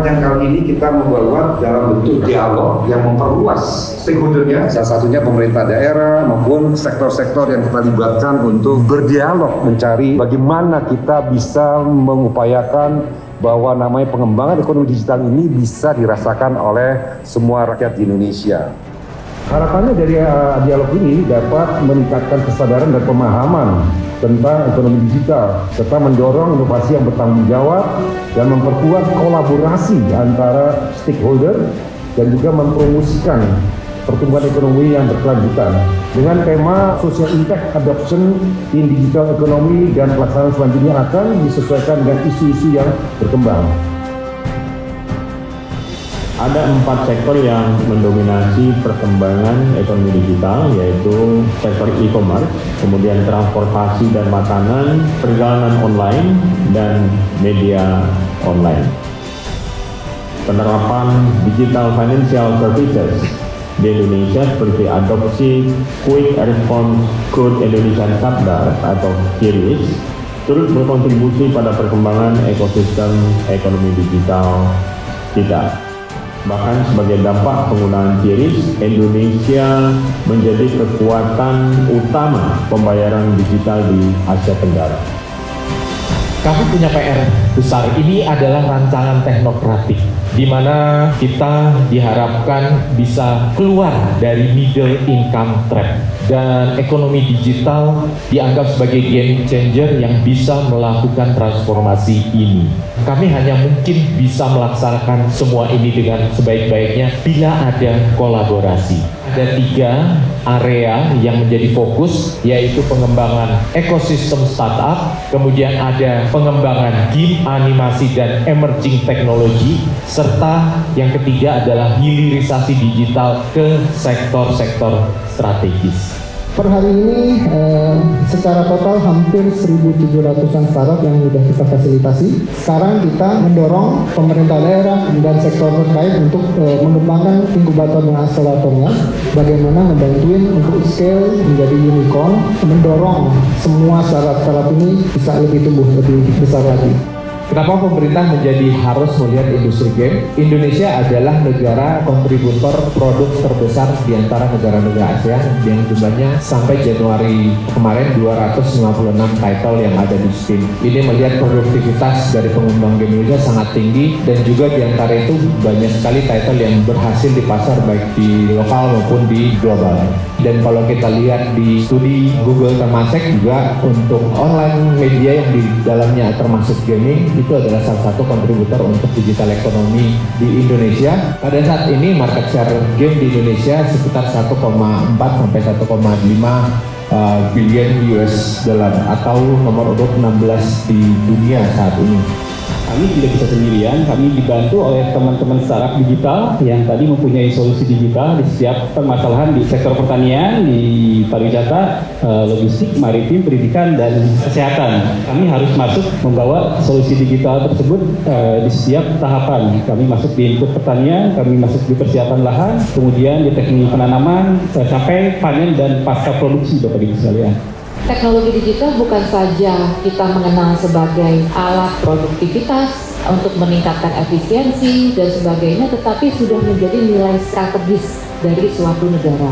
yang kali ini kita membawa dalam bentuk dialog yang memperluas stakeholdernya, salah satunya pemerintah daerah maupun sektor-sektor yang kita libatkan untuk berdialog mencari bagaimana kita bisa mengupayakan bahwa namanya pengembangan ekonomi digital ini bisa dirasakan oleh semua rakyat di Indonesia. Harapannya dari dialog ini dapat meningkatkan kesadaran dan pemahaman tentang ekonomi digital, serta mendorong inovasi yang bertanggung jawab dan memperkuat kolaborasi antara stakeholder dan juga mempromosikan pertumbuhan ekonomi yang berkelanjutan. Dengan tema Social Impact Adoption in Digital Economy dan pelaksanaan selanjutnya akan disesuaikan dengan isu-isu yang berkembang. Ada 4 sektor yang mendominasi perkembangan ekonomi digital, yaitu sektor e-commerce, kemudian transportasi dan makanan, perjalanan online, dan media online. Penerapan digital financial services di Indonesia seperti adopsi Quick Response Code Indonesian Sabda atau QRIS turut berkontribusi pada perkembangan ekosistem ekonomi digital kita. Bahkan sebagai dampak penggunaan QRIS, Indonesia menjadi kekuatan utama pembayaran digital di Asia Tenggara. Kami punya PR besar. Ini adalah rancangan teknokratik, di mana kita diharapkan bisa keluar dari middle income trap, dan ekonomi digital dianggap sebagai game changer yang bisa melakukan transformasi ini. Kami hanya mungkin bisa melaksanakan semua ini dengan sebaik-baiknya bila ada kolaborasi. Ada 3 area yang menjadi fokus, yaitu pengembangan ekosistem startup, kemudian ada pengembangan game, animasi, dan emerging technology, serta yang ketiga adalah hilirisasi digital ke sektor-sektor strategis. Per hari ini secara total hampir 1.700-an startup yang sudah kita fasilitasi. Sekarang kita mendorong pemerintah daerah dan sektor terkait untuk mengembangkan inkubator dan akseleratornya, bagaimana membantuin untuk scale menjadi unicorn, mendorong semua startup ini bisa lebih tumbuh lebih besar lagi. Kenapa pemerintah menjadi harus melihat industri game? Indonesia adalah negara kontributor produk terbesar di antara negara-negara ASEAN yang jumlahnya sampai Januari kemarin 256 title yang ada di Steam. Ini melihat produktivitas dari pengembang game Indonesia sangat tinggi, dan juga di antara itu banyak sekali title yang berhasil di pasar baik di lokal maupun di global. Dan kalau kita lihat di studi Google Temasek juga, untuk online media yang di dalamnya termasuk gaming, itu adalah salah satu kontributor untuk digital ekonomi di Indonesia. Pada saat ini market share game di Indonesia sekitar 1,4 sampai 1,5 billion US dollar atau nomor urut 16 di dunia saat ini. Kami tidak bisa sendirian, kami dibantu oleh teman-teman startup digital yang tadi mempunyai solusi digital di setiap permasalahan di sektor pertanian, di pariwisata, logistik, maritim, pendidikan, dan kesehatan. Kami harus masuk membawa solusi digital tersebut di setiap tahapan. Kami masuk di input pertanian, kami masuk di persiapan lahan, kemudian di teknik penanaman, sampai panen dan pasca produksi, Bapak Ibu sekalian. Teknologi digital bukan saja kita mengenal sebagai alat produktivitas untuk meningkatkan efisiensi dan sebagainya, tetapi sudah menjadi nilai strategis dari suatu negara.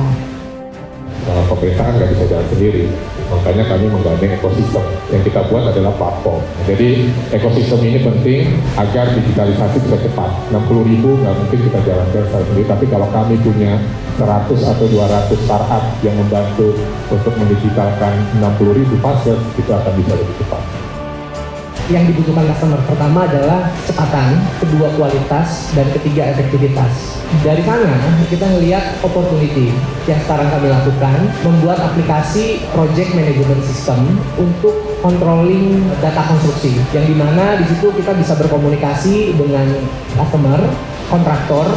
Pemerintahan nggak bisa jalan sendiri, makanya kami menggandeng ekosistem. Yang kita buat adalah platform. Jadi ekosistem ini penting agar digitalisasi bisa cepat. 60.000 nggak mungkin kita jalankan secara sendiri, tapi kalau kami punya 100 atau 200 startup yang membantu untuk mendigitalkan 60.000 pasar, itu akan bisa lebih cepat. Yang dibutuhkan customer pertama adalah kecepatan, kedua kualitas, dan ketiga efektivitas. Dari sana kita melihat opportunity yang sekarang kami lakukan, membuat aplikasi project management system untuk controlling data konstruksi, yang dimana di situ kita bisa berkomunikasi dengan customer, kontraktor,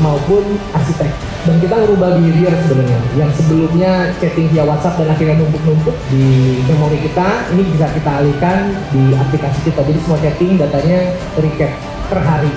maupun arsitek. Dan kita merubah behavior sebenarnya, yang sebelumnya chatting via WhatsApp dan akhirnya numpuk-numpuk di memori kita, ini bisa kita alihkan di aplikasi kita. Jadi semua chatting datanya recap per hari.